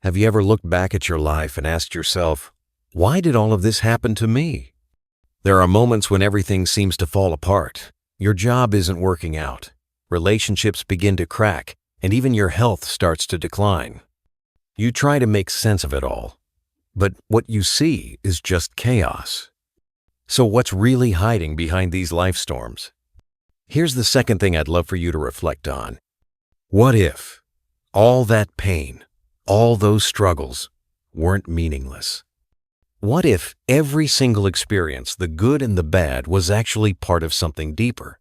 Have you ever looked back at your life and asked yourself, why did all of this happen to me? There are moments when everything seems to fall apart. Your job isn't working out. Relationships begin to crack, and even your health starts to decline. You try to make sense of it all, but what you see is just chaos. So what's really hiding behind these life storms? Here's the second thing I'd love for you to reflect on. What if all that pain, all those struggles, weren't meaningless? What if every single experience, the good and the bad, was actually part of something deeper?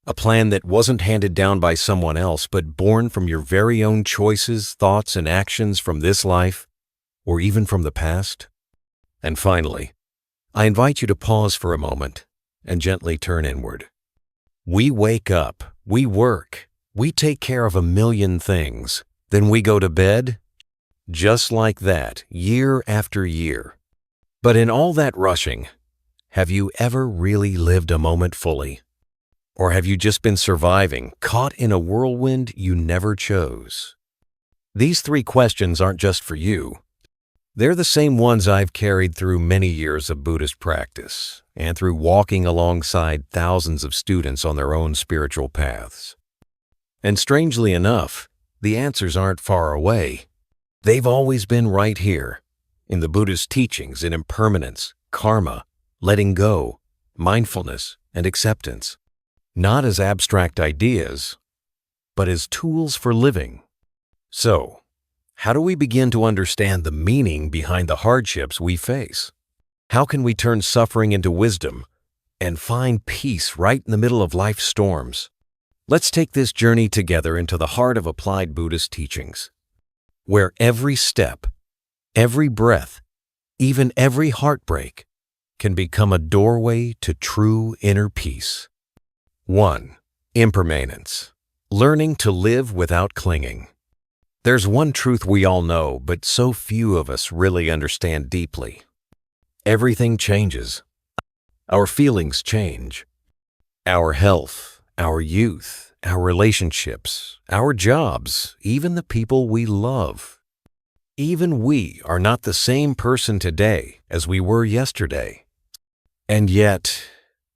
A plan that wasn't handed down by someone else, but born from your very own choices, thoughts, and actions from this life, or even from the past? And finally, I invite you to pause for a moment and gently turn inward. We wake up, we work, we take care of a million things, then we go to bed, just like that, year after year. But in all that rushing, have you ever really lived a moment fully? Or have you just been surviving, caught in a whirlwind you never chose? These three questions aren't just for you. They're the same ones I've carried through many years of Buddhist practice and through walking alongside thousands of students on their own spiritual paths. And strangely enough, the answers aren't far away. They've always been right here, in the Buddhist teachings in impermanence, karma, letting go, mindfulness, and acceptance. Not as abstract ideas, but as tools for living. So, how do we begin to understand the meaning behind the hardships we face? How can we turn suffering into wisdom and find peace right in the middle of life's storms? Let's take this journey together into the heart of applied Buddhist teachings, where every step, every breath, even every heartbreak can become a doorway to true inner peace. 1. Impermanence. Learning to live without clinging. There's one truth we all know, but so few of us really understand deeply. Everything changes. Our feelings change. Our health, our youth, our relationships, our jobs, even the people we love. Even we are not the same person today as we were yesterday. And yet,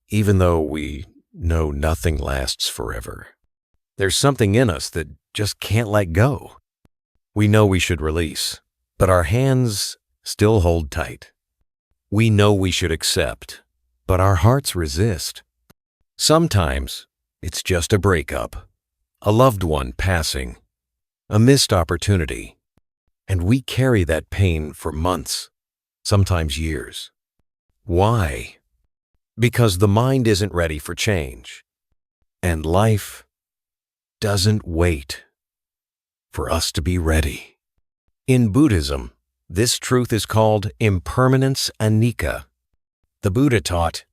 even though we know nothing lasts forever, there's something in us that just can't let go. We know we should release, but our hands still hold tight. We know we should accept, but our hearts resist. Sometimes it's just a breakup, a loved one passing, a missed opportunity, and we carry that pain for months, sometimes years. Why? Because the mind isn't ready for change, and life doesn't wait for us to be ready. In Buddhism, this truth is called impermanence anicca. The Buddha taught,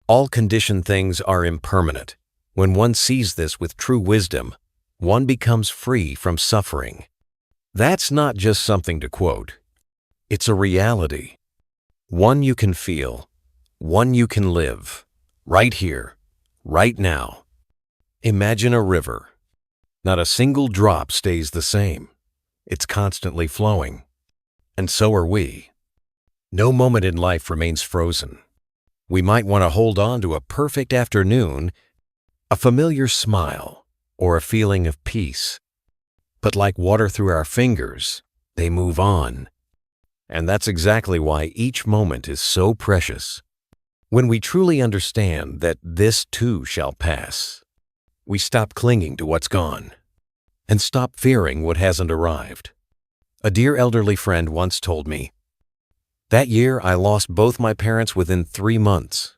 all conditioned things are impermanent. When one sees this with true wisdom, one becomes free from suffering. That's not just something to quote. It's a reality. One you can feel, one you can live, right here, right now. Imagine a river. Not a single drop stays the same. It's constantly flowing. And so are we. No moment in life remains frozen. We might want to hold on to a perfect afternoon, a familiar smile, or a feeling of peace. But like water through our fingers, they move on. And that's exactly why each moment is so precious. When we truly understand that this too shall pass, we stop clinging to what's gone and stop fearing what hasn't arrived. A dear elderly friend once told me, that year I lost both my parents within 3 months.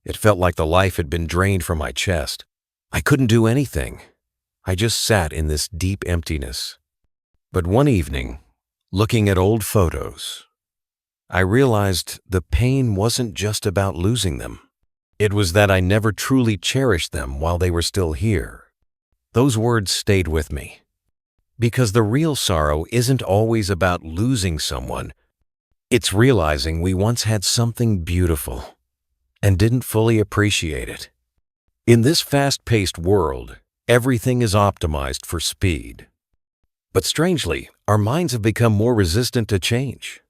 It felt like the life had been drained from my chest. I couldn't do anything. I just sat in this deep emptiness. But one evening, looking at old photos, I realized the pain wasn't just about losing them. It was that I never truly cherished them while they were still here. Those words stayed with me. Because the real sorrow isn't always about losing someone. It's realizing we once had something beautiful and didn't fully appreciate it. In this fast-paced world, everything is optimized for speed. But strangely, our minds have become more resistant to change.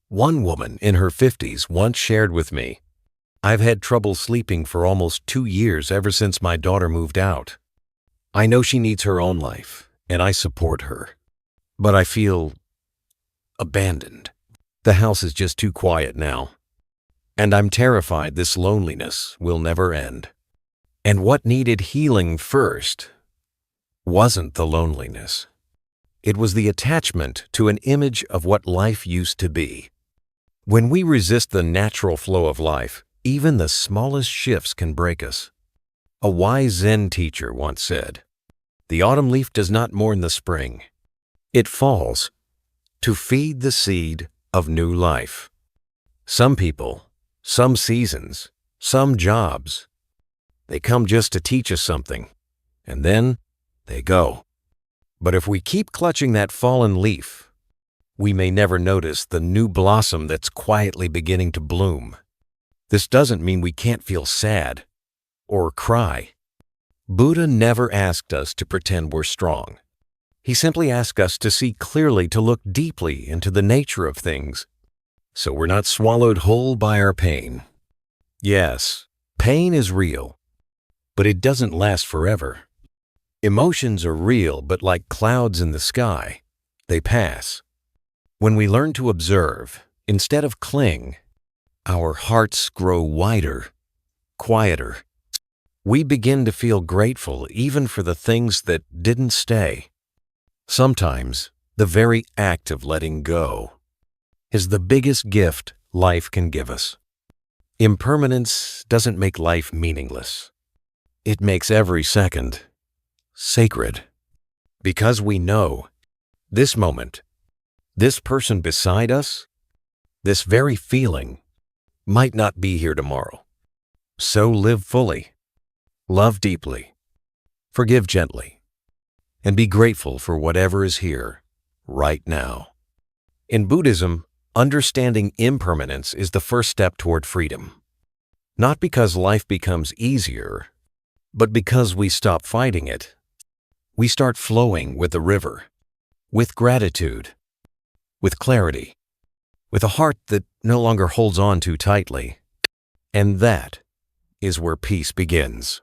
One woman in her 50s once shared with me, "I've had trouble sleeping for almost 2 years ever since my daughter moved out. I know she needs her own life, and I support her. But I feel abandoned. The house is just too quiet now. And I'm terrified this loneliness will never end." And what needed healing first wasn't the loneliness. It was the attachment to an image of what life used to be. When we resist the natural flow of life, even the smallest shifts can break us. A wise Zen teacher once said, "The autumn leaf does not mourn the spring. It falls to feed the seed of new life." Some people, some seasons, some jobs, they come just to teach us something, and then they go. But if we keep clutching that fallen leaf, we may never notice the new blossom that's quietly beginning to bloom. This doesn't mean we can't feel sad or cry. Buddha never asked us to pretend we're strong. He simply asked us to see clearly, to look deeply into the nature of things, so we're not swallowed whole by our pain. Yes, pain is real, but it doesn't last forever. Emotions are real, but like clouds in the sky, they pass. When we learn to observe, instead of cling, our hearts grow wider, quieter. We begin to feel grateful even for the things that didn't stay. Sometimes, the very act of letting go is the biggest gift life can give us. Impermanence doesn't make life meaningless. It makes every second sacred. Because we know this moment, this person beside us, this very feeling might not be here tomorrow. So live fully, love deeply, forgive gently, and be grateful for whatever is here right now. In Buddhism, understanding impermanence is the first step toward freedom. Not because life becomes easier, but because we stop fighting it. We start flowing with the river, with gratitude, with clarity, with a heart that no longer holds on too tightly. And that is where peace begins.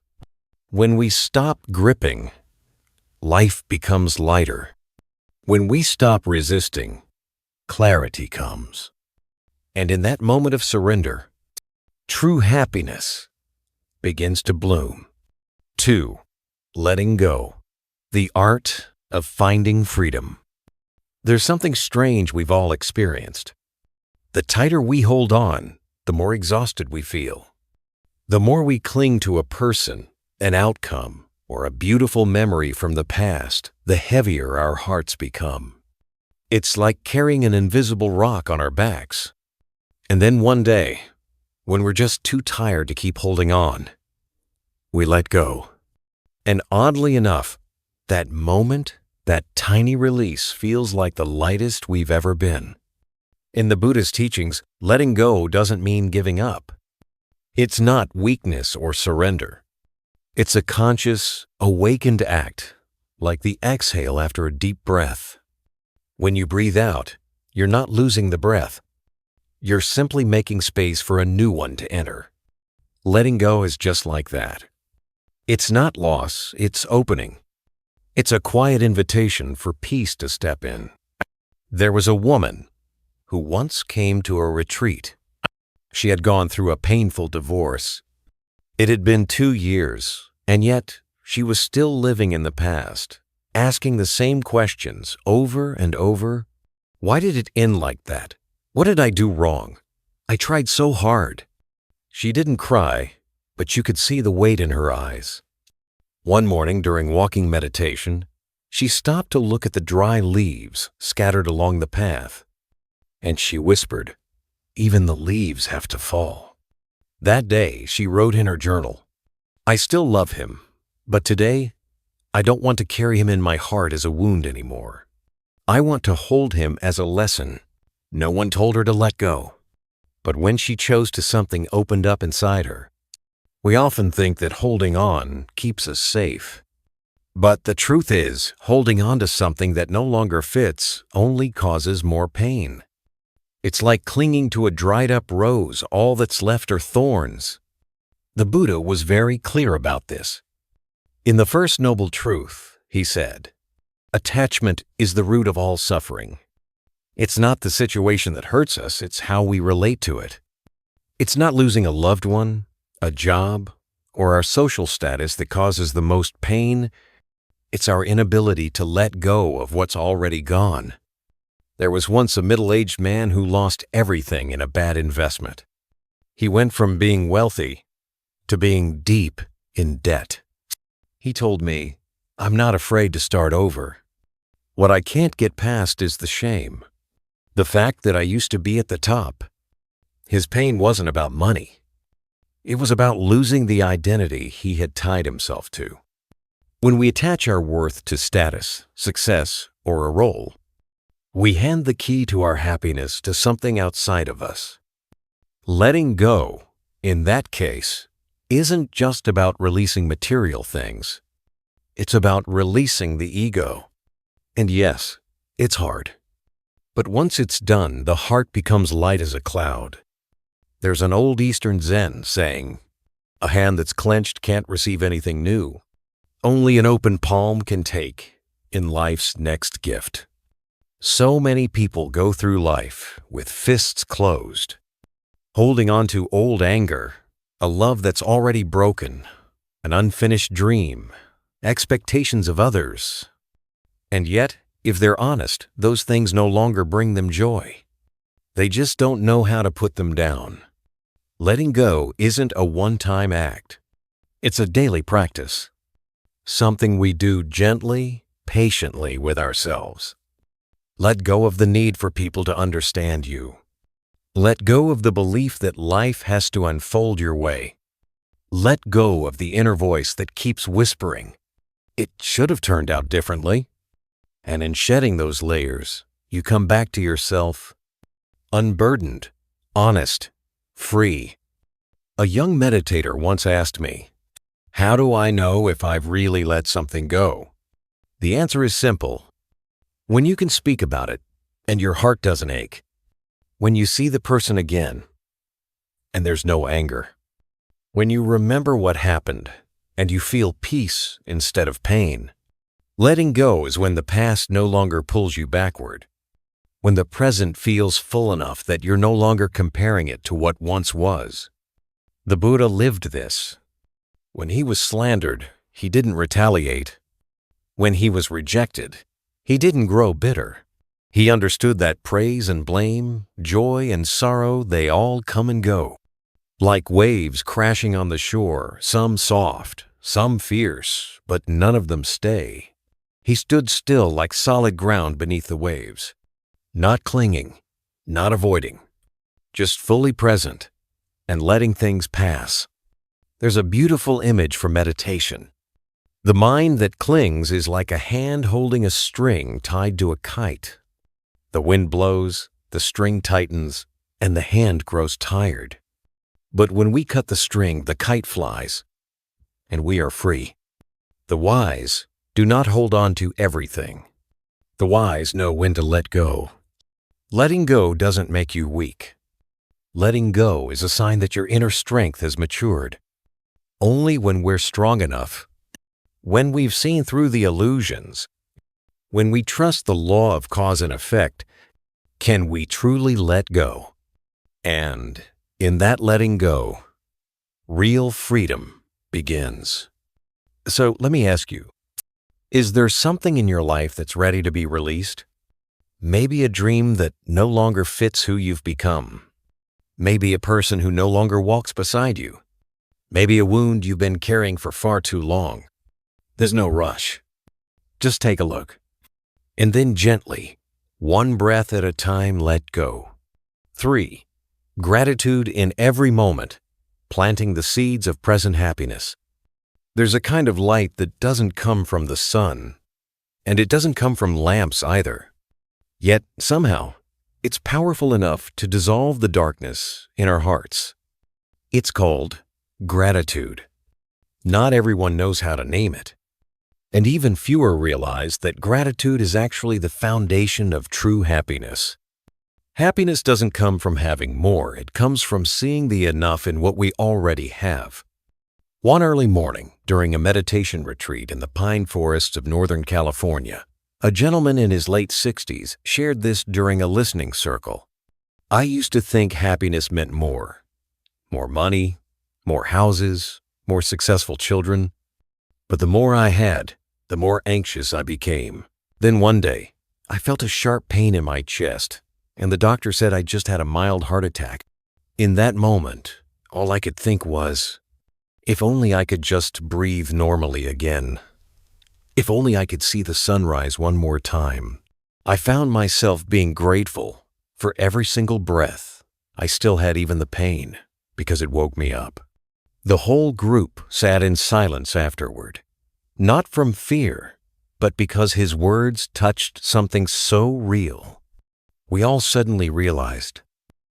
When we stop gripping, life becomes lighter. When we stop resisting, clarity comes. And in that moment of surrender, true happiness begins to bloom. 2. Letting go. The art of finding freedom. There's something strange we've all experienced. The tighter we hold on, the more exhausted we feel. The more we cling to a person, an outcome, or a beautiful memory from the past, the heavier our hearts become. It's like carrying an invisible rock on our backs. And then one day, when we're just too tired to keep holding on, we let go. And oddly enough, that moment, that tiny release feels like the lightest we've ever been. In the Buddhist teachings, letting go doesn't mean giving up. It's not weakness or surrender. It's a conscious, awakened act, like the exhale after a deep breath. When you breathe out, you're not losing the breath. You're simply making space for a new one to enter. Letting go is just like that. It's not loss, it's opening. It's a quiet invitation for peace to step in. There was a woman who once came to a retreat. She had gone through a painful divorce. It had been 2 years, and yet she was still living in the past, asking the same questions over and over. Why did it end like that? What did I do wrong? I tried so hard. She didn't cry, but you could see the weight in her eyes. One morning during walking meditation, she stopped to look at the dry leaves scattered along the path, and she whispered, "Even the leaves have to fall." That day, she wrote in her journal, "I still love him, but today, I don't want to carry him in my heart as a wound anymore. I want to hold him as a lesson." No one told her to let go, but when she chose to, something opened up inside her. We often think that holding on keeps us safe, But the truth is, holding on to something that no longer fits only causes more pain. It's like clinging to a dried-up rose. All that's left are thorns. The Buddha was very clear about this. In the First Noble Truth, he said, "Attachment is the root of all suffering." It's not the situation that hurts us, it's how we relate to it. It's not losing a loved one, a job, or our social status that causes the most pain. It's our inability to let go of what's already gone. There was once a middle-aged man who lost everything in a bad investment. He went from being wealthy to being deep in debt. He told me, "I'm not afraid to start over. What I can't get past is the shame. The fact that I used to be at the top." His pain wasn't about money. It was about losing the identity he had tied himself to. When we attach our worth to status, success, or a role, we hand the key to our happiness to something outside of us. Letting go, in that case, isn't just about releasing material things. It's about releasing the ego. And yes, it's hard. But once it's done, the heart becomes light as a cloud. There's an old Eastern Zen saying, "A hand that's clenched can't receive anything new. Only an open palm can take in life's next gift." So many people go through life with fists closed, holding on to old anger, a love that's already broken, an unfinished dream, expectations of others. And yet, if they're honest, those things no longer bring them joy. They just don't know how to put them down. Letting go isn't a one-time act. It's a daily practice. Something we do gently, patiently with ourselves. Let go of the need for people to understand you. Let go of the belief that life has to unfold your way. Let go of the inner voice that keeps whispering, "It should have turned out differently." And in shedding those layers, you come back to yourself unburdened, honest, free. A young meditator once asked me, "How do I know if I've really let something go?" The answer is simple. When you can speak about it and your heart doesn't ache. When you see the person again and there's no anger. When you remember what happened and you feel peace instead of pain. Letting go is when the past no longer pulls you backward. When the present feels full enough that you're no longer comparing it to what once was. The Buddha lived this. When he was slandered, he didn't retaliate. When he was rejected, he didn't grow bitter. He understood that praise and blame, joy and sorrow, they all come and go. Like waves crashing on the shore, some soft, some fierce, but none of them stay. He stood still like solid ground beneath the waves. Not clinging, not avoiding, just fully present and letting things pass. There's a beautiful image for meditation. The mind that clings is like a hand holding a string tied to a kite. The wind blows, the string tightens, and the hand grows tired. But when we cut the string, the kite flies, and we are free. The wise do not hold on to everything. The wise know when to let go. Letting go doesn't make you weak. Letting go is a sign that your inner strength has matured. Only when we're strong enough, when we've seen through the illusions, when we trust the law of cause and effect, can we truly let go. And in that letting go, real freedom begins. So let me ask you, is there something in your life that's ready to be released? Maybe a dream that no longer fits who you've become. Maybe a person who no longer walks beside you. Maybe a wound you've been carrying for far too long. There's no rush. Just take a look. And then gently, one breath at a time, let go. 3. Gratitude in every moment, planting the seeds of present happiness. There's a kind of light that doesn't come from the sun, and it doesn't come from lamps either. Yet, somehow, it's powerful enough to dissolve the darkness in our hearts. It's called gratitude. Not everyone knows how to name it. And even fewer realize that gratitude is actually the foundation of true happiness. Happiness doesn't come from having more, it comes from seeing the enough in what we already have. One early morning, during a meditation retreat in the pine forests of Northern California, a gentleman in his late 60s shared this during a listening circle. "I used to think happiness meant more. More money, more houses, more successful children. But the more I had, the more anxious I became. Then one day, I felt a sharp pain in my chest, and the doctor said I just had a mild heart attack. In that moment, all I could think was, if only I could just breathe normally again. If only I could see the sunrise one more time." I found myself being grateful for every single breath. I still had even the pain, because it woke me up. The whole group sat in silence afterward, not from fear, but because his words touched something so real. We all suddenly realized,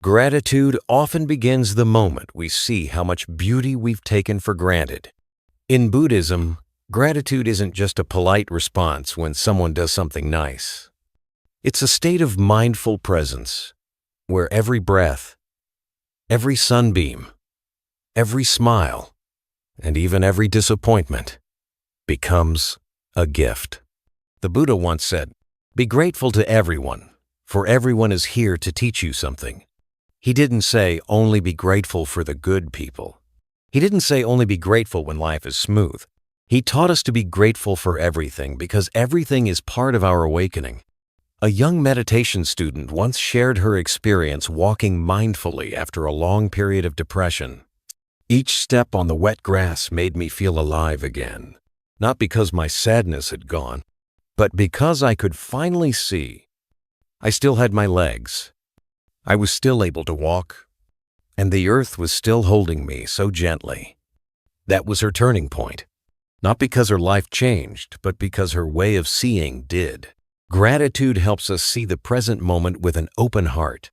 gratitude often begins the moment we see how much beauty we've taken for granted. In Buddhism, gratitude isn't just a polite response when someone does something nice. It's a state of mindful presence, where every breath, every sunbeam, every smile, and even every disappointment becomes a gift. The Buddha once said, "Be grateful to everyone, for everyone is here to teach you something." He didn't say only be grateful for the good people. He didn't say only be grateful when life is smooth. He taught us to be grateful for everything because everything is part of our awakening. A young meditation student once shared her experience walking mindfully after a long period of depression. "Each step on the wet grass made me feel alive again, not because my sadness had gone, but because I could finally see. I still had my legs. I was still able to walk, and the earth was still holding me so gently." That was her turning point, not because her life changed, but because her way of seeing did. Gratitude helps us see the present moment with an open heart.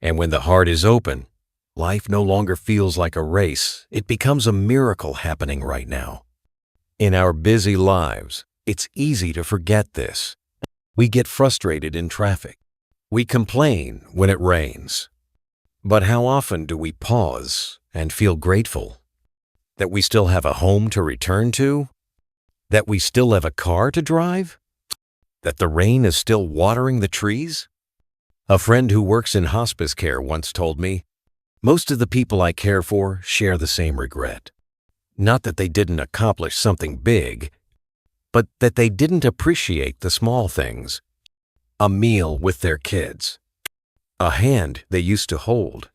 And when the heart is open, life no longer feels like a race. It becomes a miracle happening right now. In our busy lives, it's easy to forget this. We get frustrated in traffic. We complain when it rains. But how often do we pause and feel grateful? That we still have a home to return to? That we still have a car to drive? That the rain is still watering the trees? A friend who works in hospice care once told me, "Most of the people I care for share the same regret. Not that they didn't accomplish something big, but that they didn't appreciate the small things. A meal with their kids, a hand they used to hold,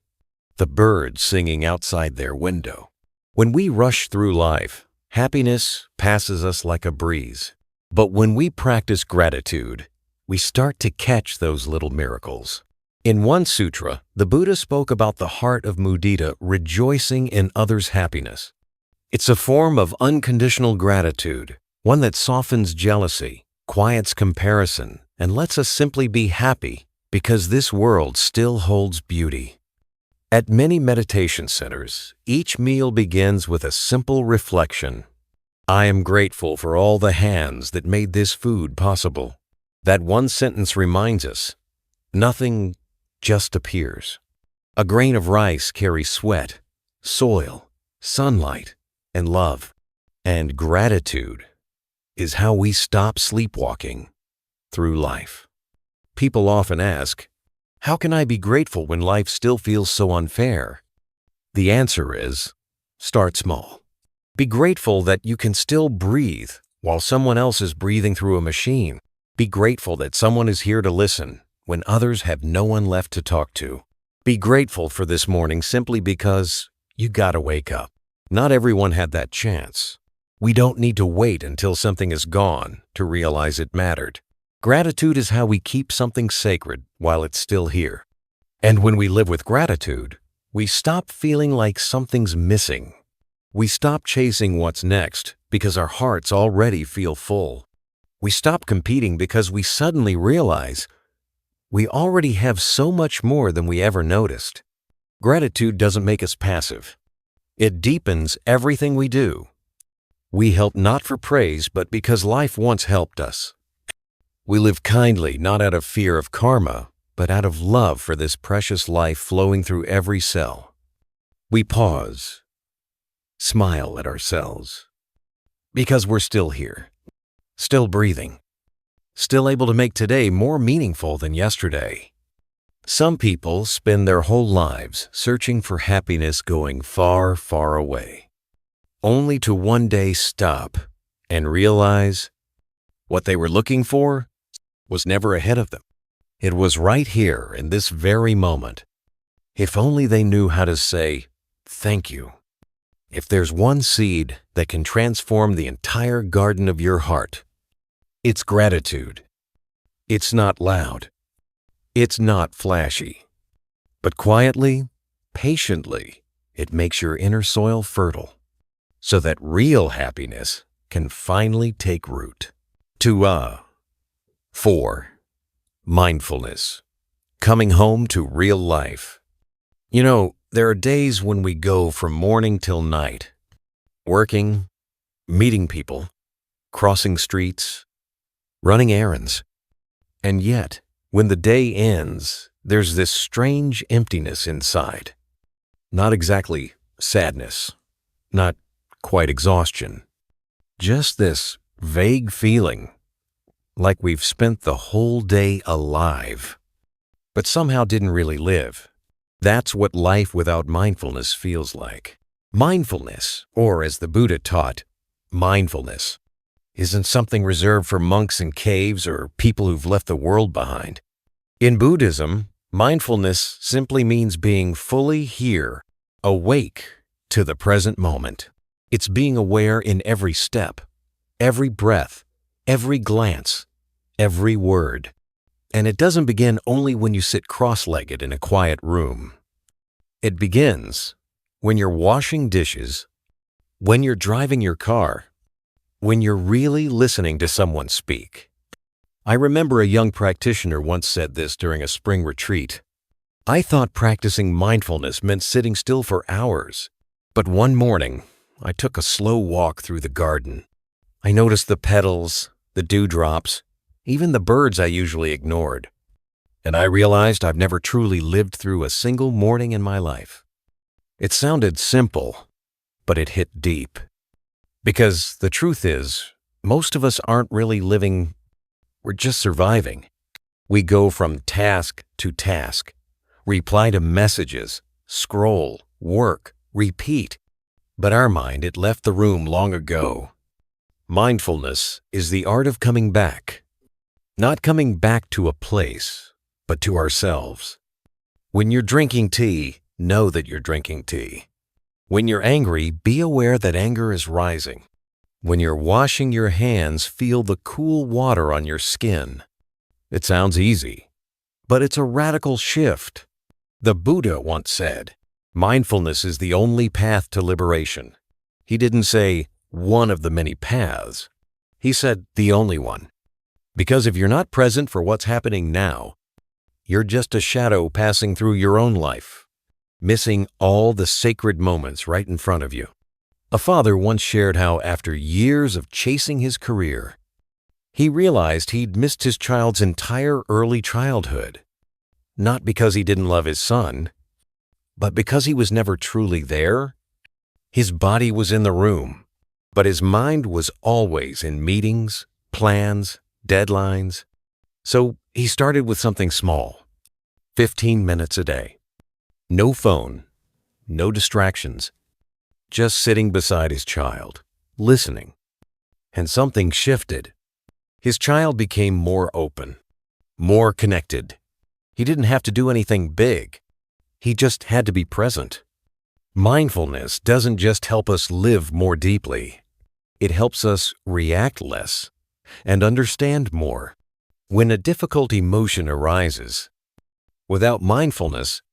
the birds singing outside their window." When we rush through life, happiness passes us like a breeze. But when we practice gratitude, we start to catch those little miracles. In one sutra, the Buddha spoke about the heart of mudita rejoicing in others' happiness. It's a form of unconditional gratitude, one that softens jealousy, quiets comparison, and lets us simply be happy because this world still holds beauty. At many meditation centers, each meal begins with a simple reflection. "I am grateful for all the hands that made this food possible." That one sentence reminds us, nothing just appears. A grain of rice carries sweat, soil, sunlight, and love. And gratitude is how we stop sleepwalking through life. People often ask, how can I be grateful when life still feels so unfair? The answer is, start small. Be grateful that you can still breathe while someone else is breathing through a machine. Be grateful that someone is here to listen when others have no one left to talk to. Be grateful for this morning simply because you gotta wake up. Not everyone had that chance. We don't need to wait until something is gone to realize it mattered. Gratitude is how we keep something sacred while it's still here. And when we live with gratitude, we stop feeling like something's missing. We stop chasing what's next because our hearts already feel full. We stop competing because we suddenly realize we already have so much more than we ever noticed. Gratitude doesn't make us passive. It deepens everything we do. We help not for praise, but because life once helped us. We live kindly, not out of fear of karma, but out of love for this precious life flowing through every cell. We pause, smile at ourselves, because we're still here, still breathing, still able to make today more meaningful than yesterday. Some people spend their whole lives searching for happiness going far, far away, only to one day stop and realize what they were looking for was never ahead of them. It was right here in this very moment. If only they knew how to say, thank you. If there's one seed that can transform the entire garden of your heart, it's gratitude. It's not loud. It's not flashy. But quietly, patiently, it makes your inner soil fertile so that real happiness can finally take root. 4. Mindfulness. Coming home to real life. You know, there are days when we go from morning till night, working, meeting people, crossing streets, running errands. And yet, when the day ends, there's this strange emptiness inside. Not exactly sadness, not quite exhaustion, just this vague feeling like we've spent the whole day alive, but somehow didn't really live. That's what life without mindfulness feels like. Mindfulness, or as the Buddha taught, mindfulness, isn't something reserved for monks in caves or people who've left the world behind. In Buddhism, mindfulness simply means being fully here, awake to the present moment. It's being aware in every step, every breath, every glance, every word. And it doesn't begin only when you sit cross-legged in a quiet room. It begins when you're washing dishes, when you're driving your car, when you're really listening to someone speak. I remember a young practitioner once said this during a spring retreat. I thought practicing mindfulness meant sitting still for hours, but one morning I took a slow walk through the garden. I noticed the petals, the dewdrops, even the birds I usually ignored. And I realized I've never truly lived through a single morning in my life. It sounded simple, but it hit deep. Because the truth is, most of us aren't really living, we're just surviving. We go from task to task, reply to messages, scroll, work, repeat. But our mind, it left the room long ago. Mindfulness is the art of coming back. Not coming back to a place, but to ourselves. When you're drinking tea, know that you're drinking tea. When you're angry, be aware that anger is rising. When you're washing your hands, feel the cool water on your skin. It sounds easy, but it's a radical shift. The Buddha once said, mindfulness is the only path to liberation. He didn't say one of the many paths. He said the only one. Because if you're not present for what's happening now, you're just a shadow passing through your own life, missing all the sacred moments right in front of you. A father once shared how after years of chasing his career, he realized he'd missed his child's entire early childhood. Not because he didn't love his son, but because he was never truly there. His body was in the room, but his mind was always in meetings, plans, deadlines. So he started with something small, 15 minutes a day. No phone, no distractions, just sitting beside his child, listening. And something shifted. His child became more open, more connected. He didn't have to do anything big. He just had to be present. Mindfulness doesn't just help us live more deeply. It helps us react less and understand more. When a difficult emotion arises, without mindfulness,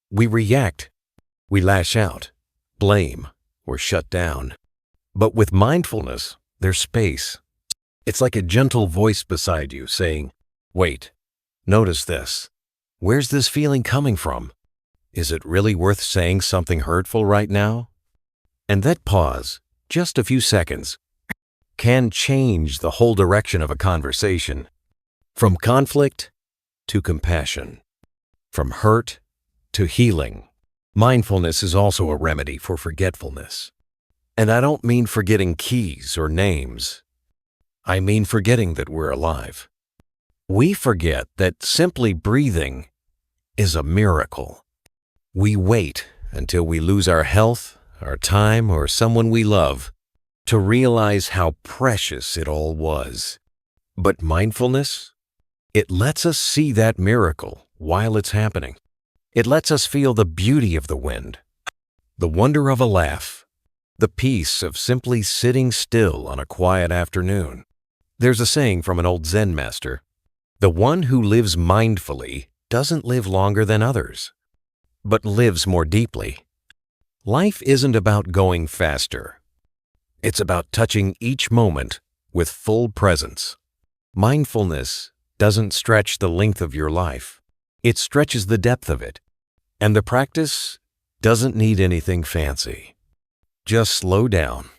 we react, we lash out, blame, or shut down. But with mindfulness, there's space. It's like a gentle voice beside you saying, wait, notice this. Where's this feeling coming from? Is it really worth saying something hurtful right now? And that pause, just a few seconds, can change the whole direction of a conversation. From conflict to compassion. From hurt to healing. Mindfulness is also a remedy for forgetfulness. And I don't mean forgetting keys or names. I mean forgetting that we're alive. We forget that simply breathing is a miracle. We wait until we lose our health, our time, or someone we love to realize how precious it all was. But mindfulness, it lets us see that miracle while it's happening. It lets us feel the beauty of the wind, the wonder of a laugh, the peace of simply sitting still on a quiet afternoon. There's a saying from an old Zen master, "The one who lives mindfully doesn't live longer than others, but lives more deeply." Life isn't about going faster. It's about touching each moment with full presence. Mindfulness doesn't stretch the length of your life. It stretches the depth of it. And the practice doesn't need anything fancy. Just slow down.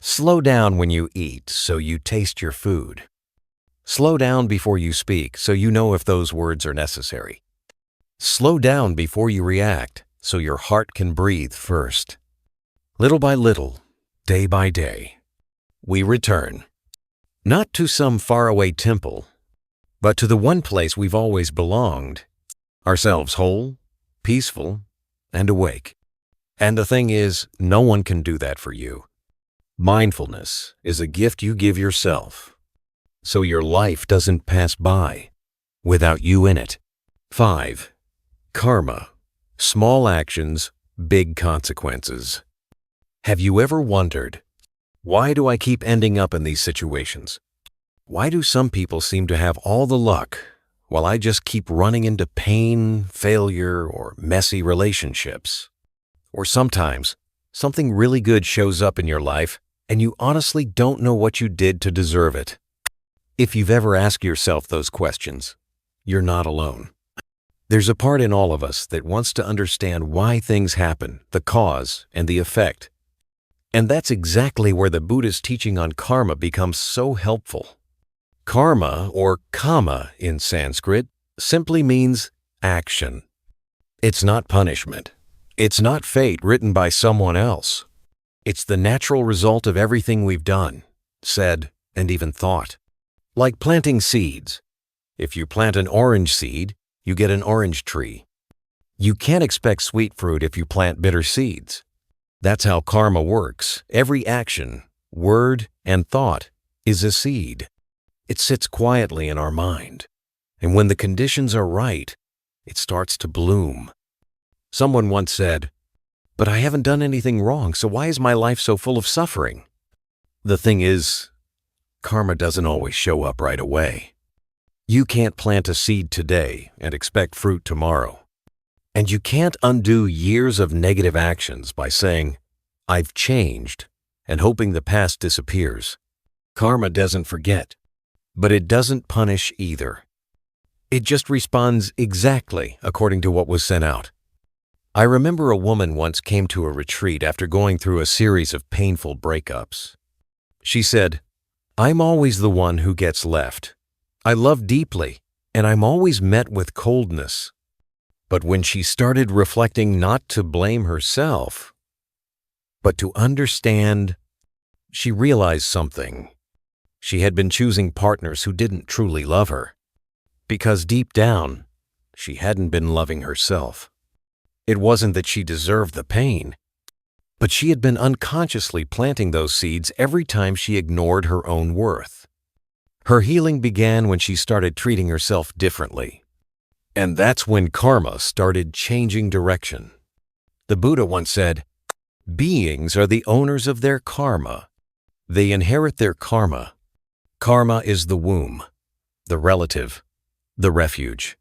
Slow down when you eat so you taste your food. Slow down before you speak so you know if those words are necessary. Slow down before you react so your heart can breathe first. Little by little, day by day, we return, not to some faraway temple, but to the one place we've always belonged, ourselves whole, peaceful, and awake. And the thing is, no one can do that for you. Mindfulness is a gift you give yourself, so your life doesn't pass by without you in it. 5. Karma. Small actions, big consequences. Have you ever wondered, why do I keep ending up in these situations? Why do some people seem to have all the luck, while I just keep running into pain, failure, or messy relationships? Or sometimes, something really good shows up in your life, and you honestly don't know what you did to deserve it. If you've ever asked yourself those questions, you're not alone. There's a part in all of us that wants to understand why things happen, the cause and the effect. And that's exactly where the Buddhist teaching on karma becomes so helpful. Karma, or kama in Sanskrit, simply means action. It's not punishment. It's not fate written by someone else. It's the natural result of everything we've done, said, and even thought. Like planting seeds. If you plant an orange seed, you get an orange tree. You can't expect sweet fruit if you plant bitter seeds. That's how karma works. Every action, word, and thought is a seed. It sits quietly in our mind, and when the conditions are right, it starts to bloom. Someone once said, "But I haven't done anything wrong, so why is my life so full of suffering?" The thing is, karma doesn't always show up right away. You can't plant a seed today and expect fruit tomorrow. And you can't undo years of negative actions by saying, "I've changed," and hoping the past disappears. Karma doesn't forget, but it doesn't punish either. It just responds exactly according to what was sent out. I remember a woman once came to a retreat after going through a series of painful breakups. She said, "I'm always the one who gets left. I love deeply, and I'm always met with coldness." But when she started reflecting not to blame herself, but to understand, she realized something. She had been choosing partners who didn't truly love her, because deep down, she hadn't been loving herself. It wasn't that she deserved the pain, but she had been unconsciously planting those seeds every time she ignored her own worth. Her healing began when she started treating herself differently. And that's when karma started changing direction. The Buddha once said, "Beings are the owners of their karma. They inherit their karma. Karma is the womb, the relative, the refuge."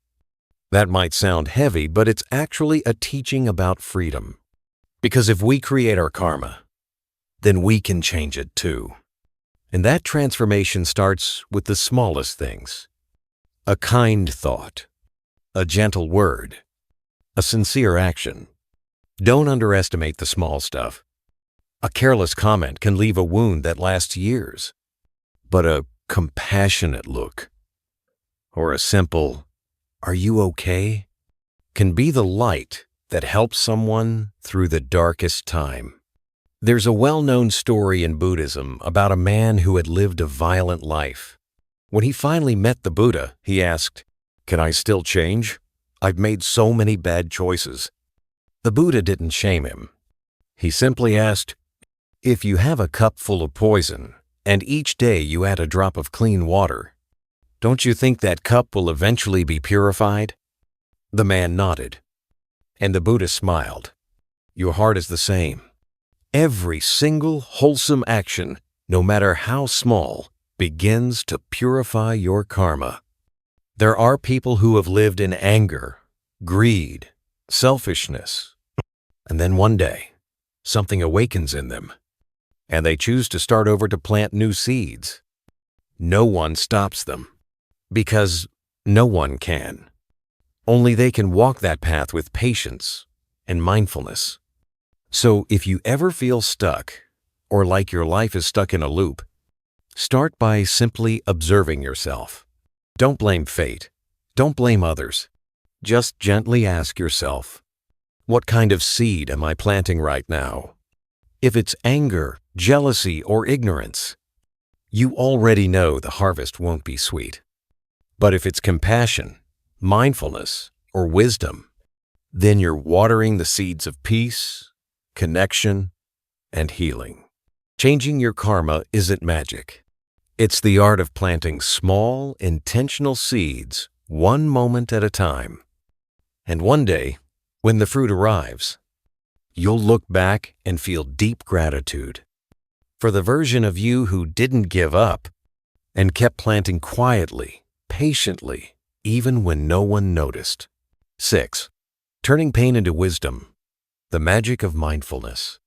That might sound heavy, but it's actually a teaching about freedom. Because if we create our karma, then we can change it too. And that transformation starts with the smallest things. A kind thought, a gentle word, a sincere action. Don't underestimate the small stuff. A careless comment can leave a wound that lasts years. but a compassionate look, or a simple, "Are you okay?" can be the light that helps someone through the darkest time. There's a well-known story in Buddhism about a man who had lived a violent life. When he finally met the Buddha, he asked, "Can I still change? I've made so many bad choices." The Buddha didn't shame him. He simply asked, "If you have a cup full of poison, and each day you add a drop of clean water, don't you think that cup will eventually be purified?" The man nodded, and the Buddha smiled. "Your heart is the same. Every single wholesome action, no matter how small, begins to purify your karma." There are people who have lived in anger, greed, selfishness, and then one day, something awakens in them, and they choose to start over to plant new seeds. No one stops them, because no one can. Only they can walk that path with patience and mindfulness. So if you ever feel stuck, or like your life is stuck in a loop, start by simply observing yourself. Don't blame fate. Don't blame others. Just gently ask yourself, what kind of seed am I planting right now? If it's anger, jealousy, or ignorance, you already know the harvest won't be sweet. But if it's compassion, mindfulness, or wisdom, then you're watering the seeds of peace, connection, and healing. Changing your karma isn't magic. It's the art of planting small, intentional seeds, one moment at a time. And one day, when the fruit arrives, you'll look back and feel deep gratitude for the version of you who didn't give up and kept planting quietly, patiently, even when no one noticed. 6. Turning pain into wisdom. The magic of mindfulness.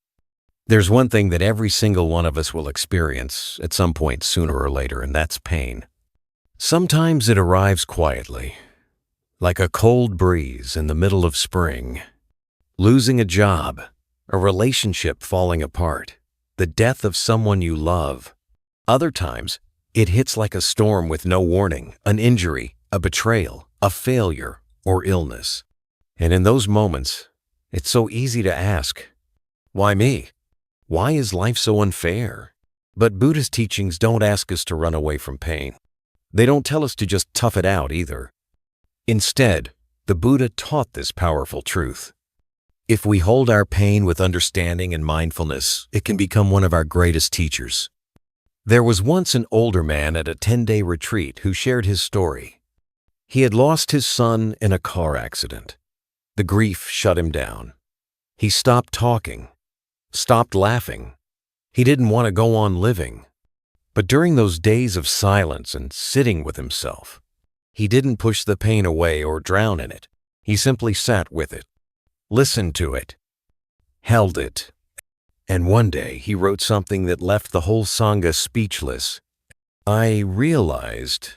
There's one thing that every single one of us will experience at some point sooner or later, and that's pain. Sometimes it arrives quietly, like a cold breeze in the middle of spring. Losing a job, a relationship falling apart, the death of someone you love. Other times, it hits like a storm with no warning, an injury, a betrayal, a failure, or illness. And in those moments, it's so easy to ask, why me? Why is life so unfair? But Buddhist teachings don't ask us to run away from pain. They don't tell us to just tough it out either. Instead, the Buddha taught this powerful truth. If we hold our pain with understanding and mindfulness, it can become one of our greatest teachers. There was once an older man at a 10-day retreat who shared his story. He had lost his son in a car accident. The grief shut him down. He stopped talking, stopped laughing. He didn't want to go on living. But during those days of silence and sitting with himself, he didn't push the pain away or drown in it. He simply sat with it, listened to it, held it. And one day he wrote something that left the whole Sangha speechless. "I realized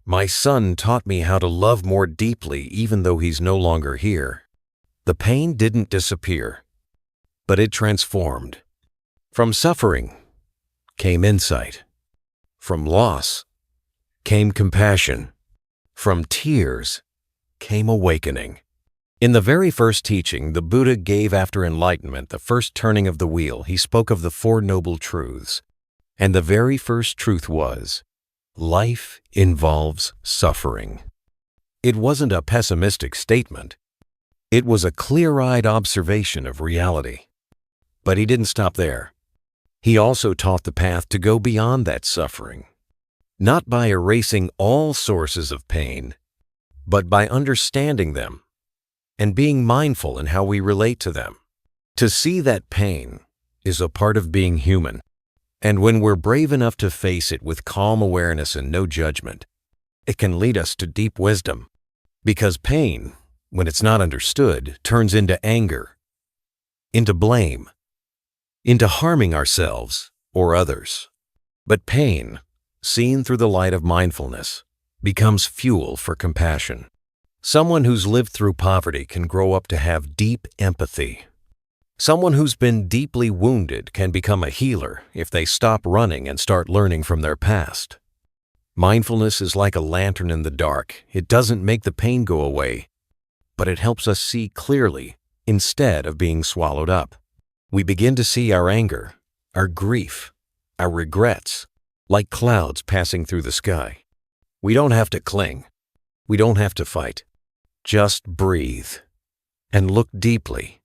my son taught me how to love more deeply even though he's no longer here." The pain didn't disappear, but it transformed. From suffering came insight. From loss came compassion. From tears came awakening. In the very first teaching the Buddha gave after enlightenment, the first turning of the wheel, he spoke of the Four Noble Truths. And the very first truth was, life involves suffering. It wasn't a pessimistic statement. It was a clear-eyed observation of reality. But he didn't stop there. He also taught the path to go beyond that suffering, not by erasing all sources of pain, but by understanding them and being mindful in how we relate to them. To see that pain is a part of being human. And when we're brave enough to face it with calm awareness and no judgment, it can lead us to deep wisdom. Because pain, when it's not understood, turns into anger, into blame, into harming ourselves or others. But pain, seen through the light of mindfulness, becomes fuel for compassion. Someone who's lived through poverty can grow up to have deep empathy. Someone who's been deeply wounded can become a healer if they stop running and start learning from their past. Mindfulness is like a lantern in the dark. It doesn't make the pain go away, but it helps us see clearly instead of being swallowed up. We begin to see our anger, our grief, our regrets, like clouds passing through the sky. We don't have to cling. We don't have to fight. Just breathe and look deeply.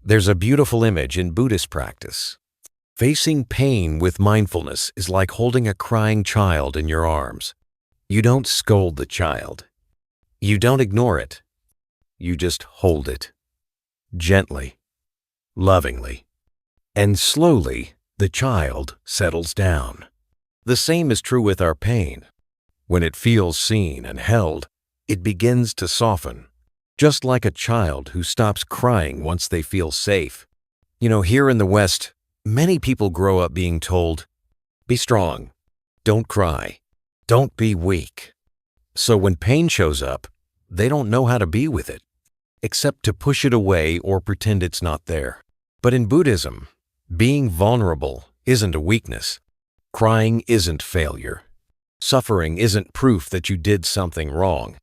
There's a beautiful image in Buddhist practice. Facing pain with mindfulness is like holding a crying child in your arms. You don't scold the child. You don't ignore it. You just hold it. Gently, lovingly, and slowly the child settles down. The same is true with our pain. When it feels seen and held, it begins to soften, just like a child who stops crying once they feel safe. Here in the West, many people grow up being told, be strong, don't cry, don't be weak. So when pain shows up, they don't know how to be with it, except to push it away or pretend it's not there. But in Buddhism, being vulnerable isn't a weakness. Crying isn't failure. Suffering isn't proof that you did something wrong.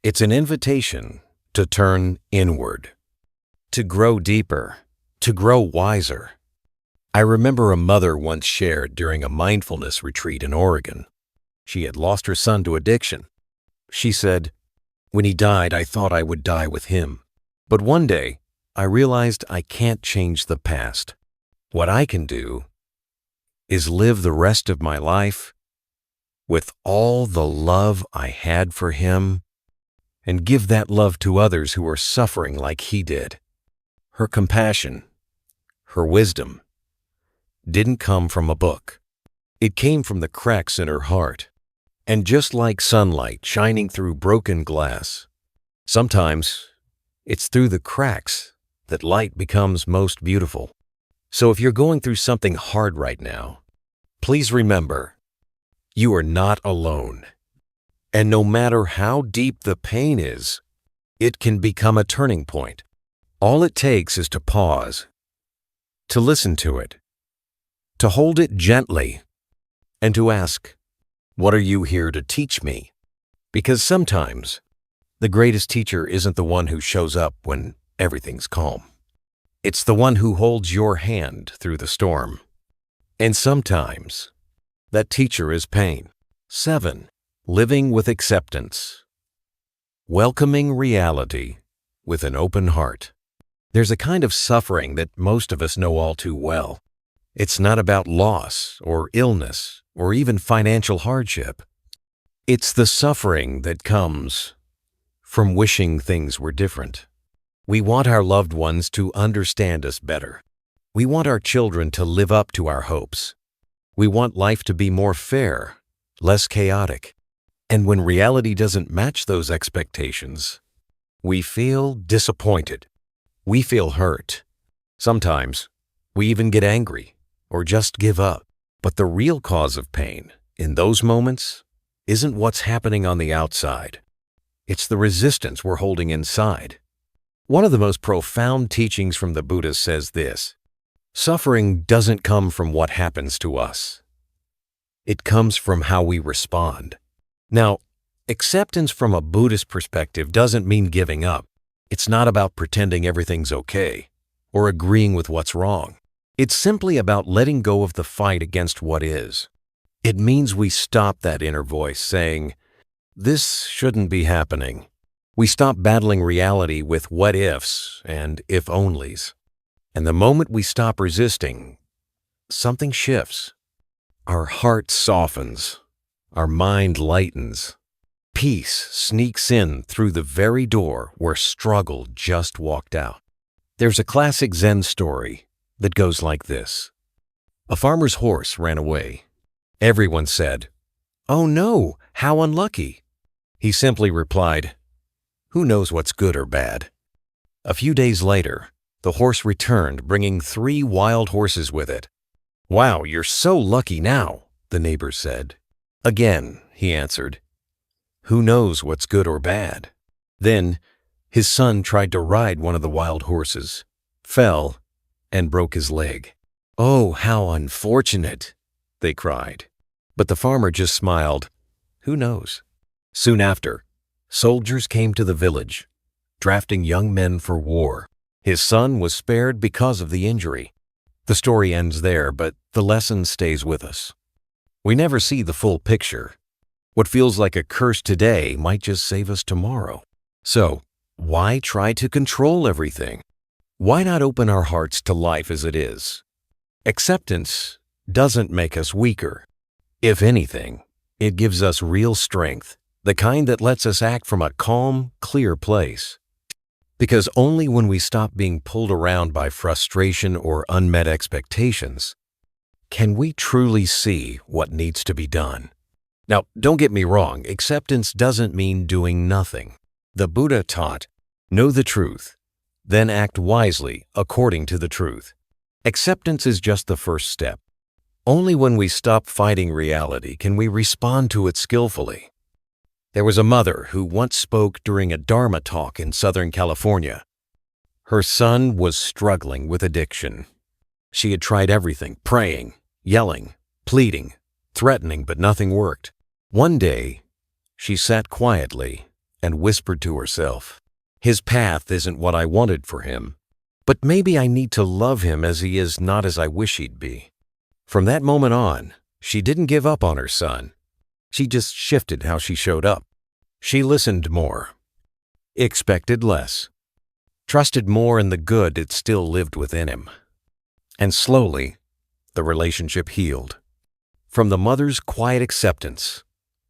It's an invitation to turn inward, to grow deeper, to grow wiser. I remember a mother once shared during a mindfulness retreat in Oregon. She had lost her son to addiction. She said, "When he died, I thought I would die with him. But one day, I realized I can't change the past. What I can do is live the rest of my life with all the love I had for him and give that love to others who are suffering like he did." Her compassion, her wisdom, didn't come from a book. It came from the cracks in her heart. And just like sunlight shining through broken glass, sometimes it's through the cracks that light becomes most beautiful. So if you're going through something hard right now, please remember, you are not alone. And no matter how deep the pain is, it can become a turning point. All it takes is to pause, to listen to it, to hold it gently, and to ask, what are you here to teach me? Because sometimes the greatest teacher isn't the one who shows up when everything's calm. It's the one who holds your hand through the storm. And sometimes that teacher is pain. 7. Living with acceptance. Welcoming reality with an open heart. There's a kind of suffering that most of us know all too well. It's not about loss or illness or even financial hardship. It's the suffering that comes from wishing things were different. We want our loved ones to understand us better. We want our children to live up to our hopes. We want life to be more fair, less chaotic. And when reality doesn't match those expectations, we feel disappointed. We feel hurt. Sometimes we even get angry or just give up. But the real cause of pain in those moments isn't what's happening on the outside. It's the resistance we're holding inside. One of the most profound teachings from the Buddha says this: suffering doesn't come from what happens to us. It comes from how we respond. Now, acceptance from a Buddhist perspective doesn't mean giving up. It's not about pretending everything's okay or agreeing with what's wrong. It's simply about letting go of the fight against what is. It means we stop that inner voice saying, "This shouldn't be happening." We stop battling reality with what-ifs and if-onlys. And the moment we stop resisting, something shifts. Our heart softens. Our mind lightens. Peace sneaks in through the very door where struggle just walked out. There's a classic Zen story that goes like this. A farmer's horse ran away. Everyone said, "Oh no, how unlucky." He simply replied, "Who knows what's good or bad?" A few days later, the horse returned, bringing 3 wild horses with it. "Wow, you're so lucky now," the neighbors said. "Again," he answered, "who knows what's good or bad?" Then his son tried to ride one of the wild horses, fell, and broke his leg. "Oh, how unfortunate," they cried. But the farmer just smiled. Who knows? Soon after, soldiers came to the village, drafting young men for war. His son was spared because of the injury. The story ends there, but the lesson stays with us. We never see the full picture. What feels like a curse today might just save us tomorrow. So, why try to control everything? Why not open our hearts to life as it is? Acceptance doesn't make us weaker. If anything, it gives us real strength, the kind that lets us act from a calm, clear place. Because only when we stop being pulled around by frustration or unmet expectations can we truly see what needs to be done. Now, don't get me wrong, acceptance doesn't mean doing nothing. The Buddha taught, know the truth, then act wisely according to the truth. Acceptance is just the first step. Only when we stop fighting reality can we respond to it skillfully. There was a mother who once spoke during a Dharma talk in Southern California. Her son was struggling with addiction. She had tried everything, praying, yelling, pleading, threatening, but nothing worked. One day, she sat quietly and whispered to herself, "His path isn't what I wanted for him, but maybe I need to love him as he is, not as I wish he'd be." From that moment on, she didn't give up on her son. She just shifted how she showed up. She listened more, expected less, trusted more in the good that still lived within him. And slowly, the relationship healed. From the mother's quiet acceptance,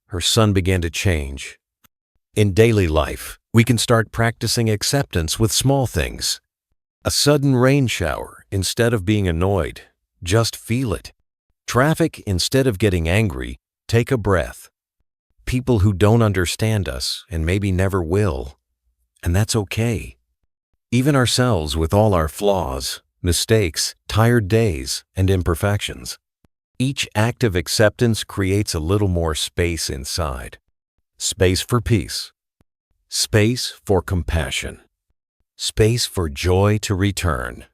her son began to change. In daily life, we can start practicing acceptance with small things. A sudden rain shower, instead of being annoyed, just feel it. Traffic, instead of getting angry, take a breath. People who don't understand us and maybe never will, and that's okay. Even ourselves with all our flaws, mistakes, tired days, and imperfections. Each act of acceptance creates a little more space inside. Space for peace. Space for compassion. Space for joy to return.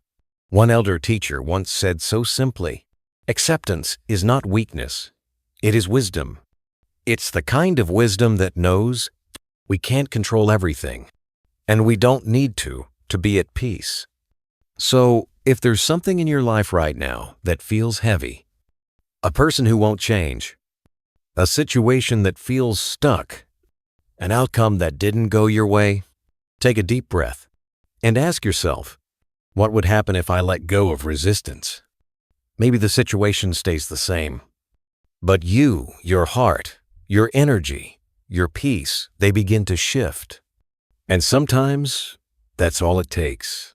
One elder teacher once said so simply, "Acceptance is not weakness, it is wisdom." It's the kind of wisdom that knows we can't control everything, and we don't need to be at peace. So, if there's something in your life right now that feels heavy, a person who won't change, a situation that feels stuck, an outcome that didn't go your way, take a deep breath and ask yourself, what would happen if I let go of resistance? Maybe the situation stays the same, but you, your heart, your energy, your peace, they begin to shift. And sometimes, that's all it takes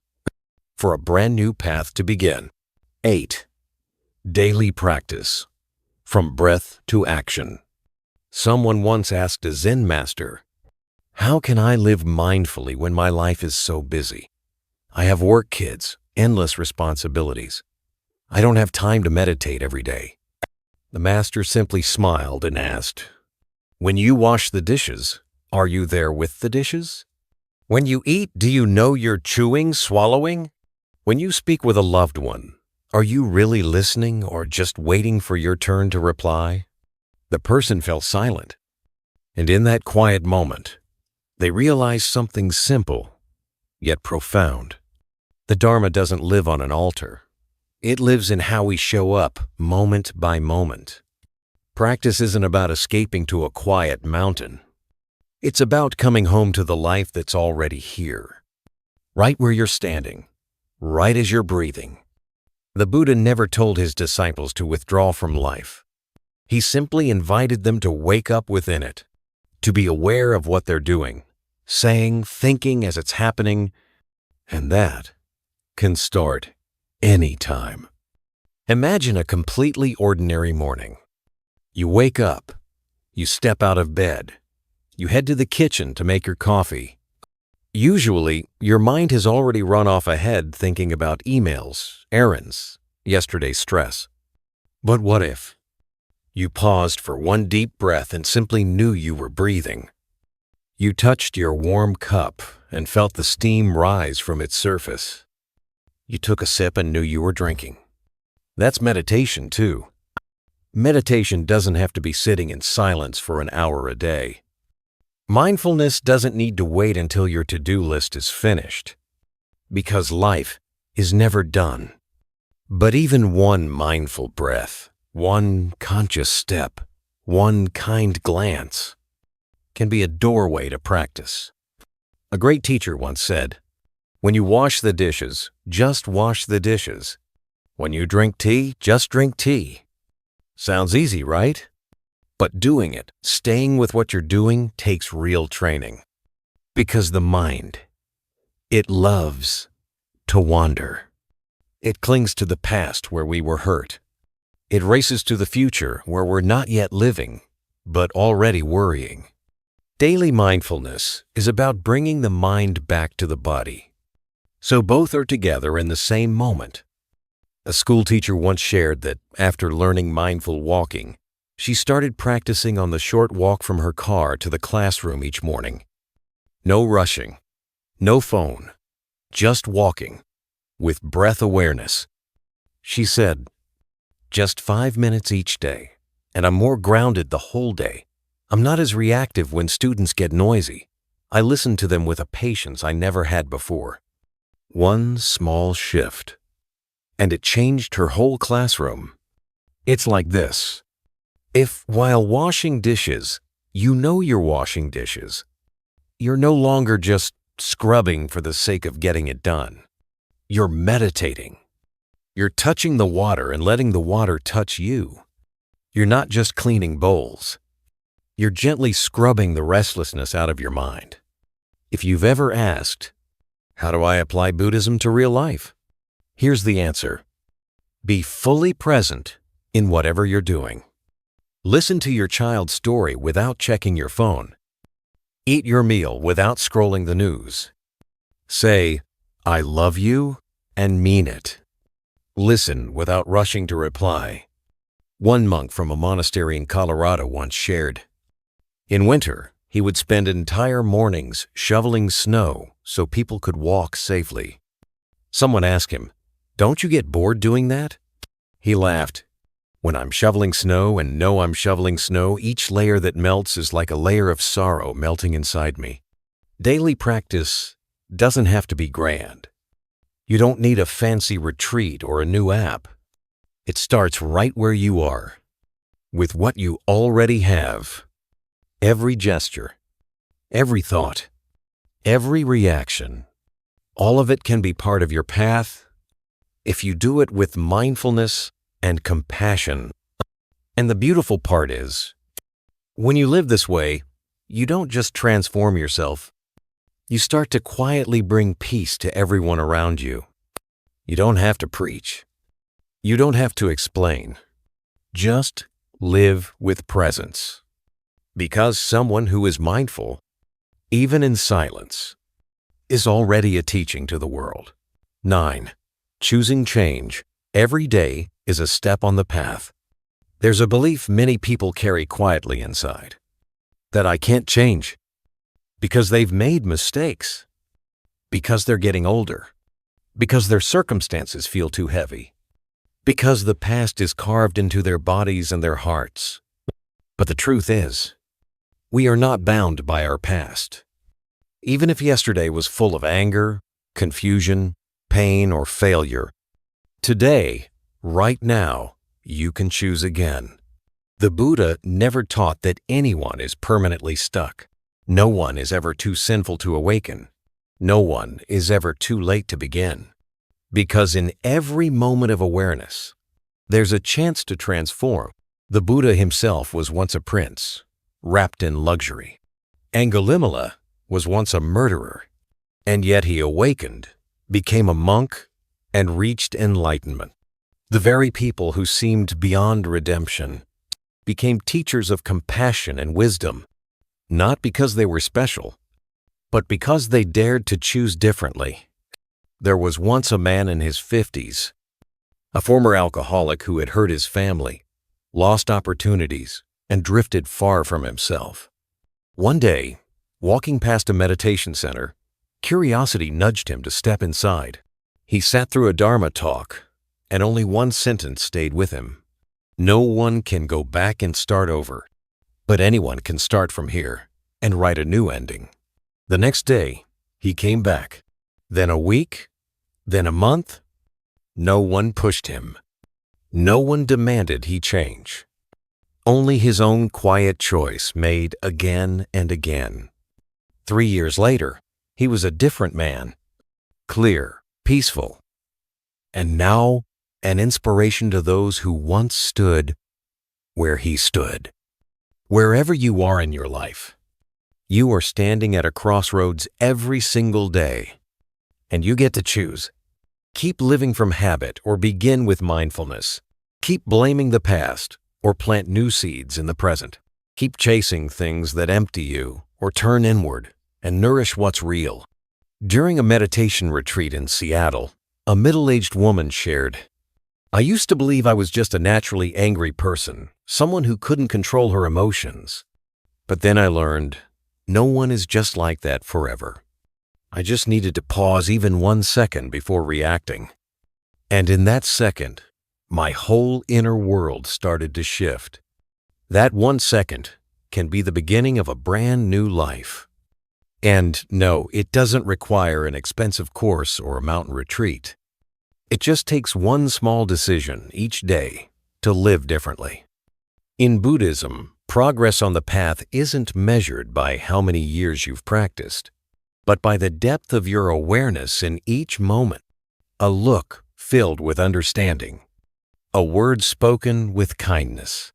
for a brand new path to begin. 8. Daily practice. From breath to action. Someone once asked a Zen master, "How can I live mindfully when my life is so busy? I have work kids, endless responsibilities. I don't have time to meditate every day." The master simply smiled and asked, "When you wash the dishes, are you there with the dishes? When you eat, do you know you're chewing, swallowing? When you speak with a loved one, are you really listening or just waiting for your turn to reply?" The person fell silent, and in that quiet moment, they realized something simple, yet profound. The Dharma doesn't live on an altar. It lives in how we show up, moment by moment. Practice isn't about escaping to a quiet mountain. It's about coming home to the life that's already here, right where you're standing, right as you're breathing. The Buddha never told his disciples to withdraw from life. He simply invited them to wake up within it, to be aware of what they're doing, saying, thinking as it's happening, and that can start anytime. Imagine a completely ordinary morning. You wake up, you step out of bed, you head to the kitchen to make your coffee. Usually, your mind has already run off ahead thinking about emails, errands, yesterday's stress. But what if you paused for one deep breath and simply knew you were breathing? You touched your warm cup and felt the steam rise from its surface. You took a sip and knew you were drinking. That's meditation too. Meditation doesn't have to be sitting in silence for an hour a day. Mindfulness doesn't need to wait until your to-do list is finished, because life is never done. But even one mindful breath, one conscious step, one kind glance can be a doorway to practice. A great teacher once said, "When you wash the dishes, just wash the dishes. When you drink tea, just drink tea." Sounds easy, right? But doing it, staying with what you're doing, takes real training. Because the mind, it loves to wander. It clings to the past where we were hurt. It races to the future where we're not yet living, but already worrying. Daily mindfulness is about bringing the mind back to the body, so both are together in the same moment. A school teacher once shared that after learning mindful walking, she started practicing on the short walk from her car to the classroom each morning. No rushing, no phone, just walking, with breath awareness. She said, "Just 5 minutes each day, and I'm more grounded the whole day. I'm not as reactive when students get noisy. I listen to them with a patience I never had before." One small shift, and it changed her whole classroom. It's like this. If while washing dishes, you know you're washing dishes, you're no longer just scrubbing for the sake of getting it done. You're meditating. You're touching the water and letting the water touch you. You're not just cleaning bowls. You're gently scrubbing the restlessness out of your mind. If you've ever asked, "How do I apply Buddhism to real life?" Here's the answer. Be fully present in whatever you're doing. Listen to your child's story without checking your phone. Eat your meal without scrolling the news. Say, "I love you," and mean it. Listen without rushing to reply. One monk from a monastery in Colorado once shared, in winter, he would spend entire mornings shoveling snow so people could walk safely. Someone asked him, "Don't you get bored doing that?" He laughed. "When I'm shoveling snow and know I'm shoveling snow, each layer that melts is like a layer of sorrow melting inside me." Daily practice doesn't have to be grand. You don't need a fancy retreat or a new app. It starts right where you are, with what you already have. Every gesture, every thought, every reaction, all of it can be part of your path if you do it with mindfulness and compassion. And the beautiful part is, when you live this way, you don't just transform yourself. You start to quietly bring peace to everyone around you. You don't have to preach. You don't have to explain. Just live with presence. Because someone who is mindful, even in silence, is already a teaching to the world. 9. Choosing change every day is a step on the path. There's a belief many people carry quietly inside, that I can't change, because they've made mistakes, because they're getting older, because their circumstances feel too heavy, because the past is carved into their bodies and their hearts. But the truth is, we are not bound by our past. Even if yesterday was full of anger, confusion, pain, or failure, today, right now, you can choose again. The Buddha never taught that anyone is permanently stuck. No one is ever too sinful to awaken. No one is ever too late to begin. Because in every moment of awareness, there's a chance to transform. The Buddha himself was once a prince, wrapped in luxury. Angulimala was once a murderer, and yet he awakened, became a monk, and reached enlightenment. The very people who seemed beyond redemption became teachers of compassion and wisdom, not because they were special, but because they dared to choose differently. There was once a man in his 50s, a former alcoholic who had hurt his family, lost opportunities, and drifted far from himself. One day, walking past a meditation center, curiosity nudged him to step inside. He sat through a Dharma talk, and only one sentence stayed with him. No one can go back and start over, but anyone can start from here and write a new ending. The next day, he came back. Then a week, then a month. No one pushed him. No one demanded he change. Only his own quiet choice made again and again. 3 years later, he was a different man, clear, peaceful, and now an inspiration to those who once stood where he stood. Wherever you are in your life, you are standing at a crossroads every single day, and you get to choose. Keep living from habit or begin with mindfulness. Keep blaming the past or plant new seeds in the present. Keep chasing things that empty you or turn inward and nourish what's real. During a meditation retreat in Seattle, a middle-aged woman shared, "I used to believe I was just a naturally angry person, someone who couldn't control her emotions. But then I learned, no one is just like that forever. I just needed to pause even 1 second before reacting. And in that second, my whole inner world started to shift. That 1 second can be the beginning of a brand new life." And no, it doesn't require an expensive course or a mountain retreat. It just takes one small decision each day to live differently. In Buddhism, progress on the path isn't measured by how many years you've practiced, but by the depth of your awareness in each moment. A look filled with understanding, a word spoken with kindness,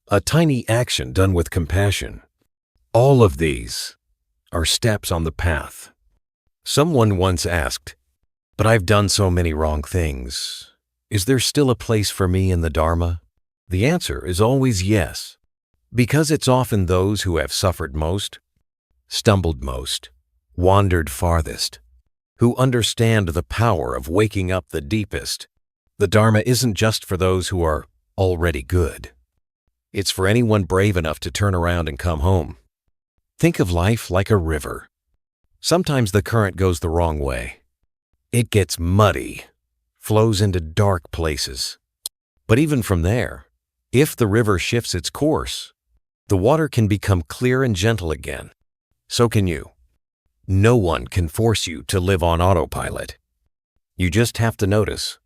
a tiny action done with compassion. All of these are steps on the path. Someone once asked, "But I've done so many wrong things. Is there still a place for me in the Dharma?" The answer is always yes, because it's often those who have suffered most, stumbled most, wandered farthest, who understand the power of waking up the deepest. The Dharma isn't just for those who are already good. It's for anyone brave enough to turn around and come home. Think of life like a river. Sometimes the current goes the wrong way. It gets muddy, flows into dark places. But even from there, if the river shifts its course, the water can become clear and gentle again. So can you. No one can force you to live on autopilot. You just have to notice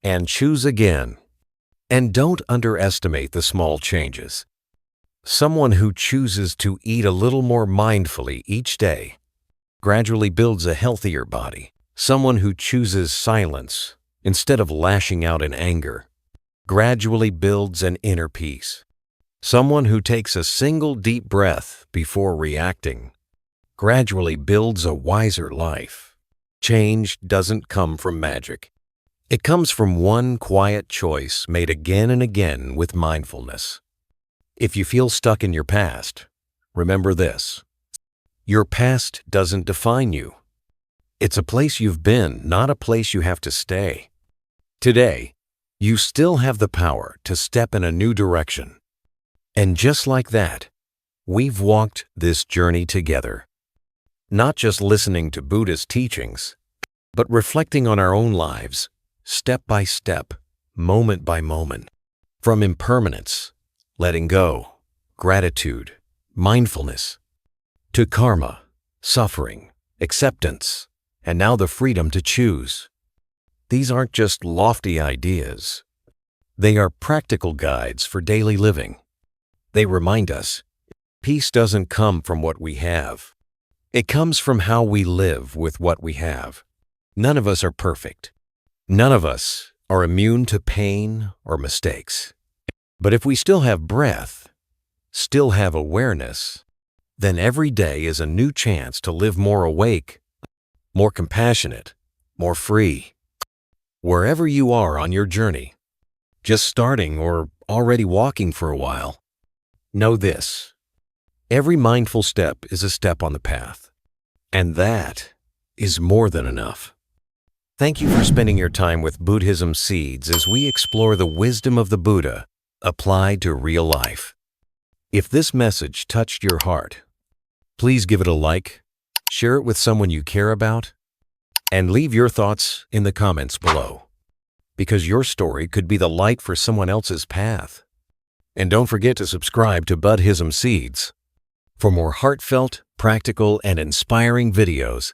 and choose again. And don't underestimate the small changes. Someone who chooses to eat a little more mindfully each day gradually builds a healthier body. Someone who chooses silence instead of lashing out in anger gradually builds an inner peace. Someone who takes a single deep breath before reacting gradually builds a wiser life. Change doesn't come from magic. It comes from one quiet choice made again and again with mindfulness. If you feel stuck in your past, remember this. Your past doesn't define you. It's a place you've been, not a place you have to stay. Today, you still have the power to step in a new direction. And just like that, we've walked this journey together. Not just listening to Buddhist teachings, but reflecting on our own lives, step by step, moment by moment. From impermanence, letting go, gratitude, mindfulness, to karma, suffering, acceptance, and now the freedom to choose. These aren't just lofty ideas. They are practical guides for daily living. They remind us, peace doesn't come from what we have. It comes from how we live with what we have. None of us are perfect. None of us are immune to pain or mistakes. But if we still have breath, still have awareness, then every day is a new chance to live more awake, more compassionate, more free. Wherever you are on your journey, just starting or already walking for a while, know this. Every mindful step is a step on the path, and that is more than enough. Thank you for spending your time with Buddhism Seeds as we explore the wisdom of the Buddha applied to real life. If this message touched your heart, please give it a like, share it with someone you care about, And leave your thoughts in the comments below, because your story could be the light for someone else's path. And don't forget to subscribe to Buddhism Seeds for more heartfelt, practical, and inspiring videos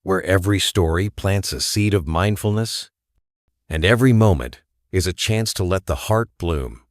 where every story plants a seed of mindfulness and every moment is a chance to let the heart bloom.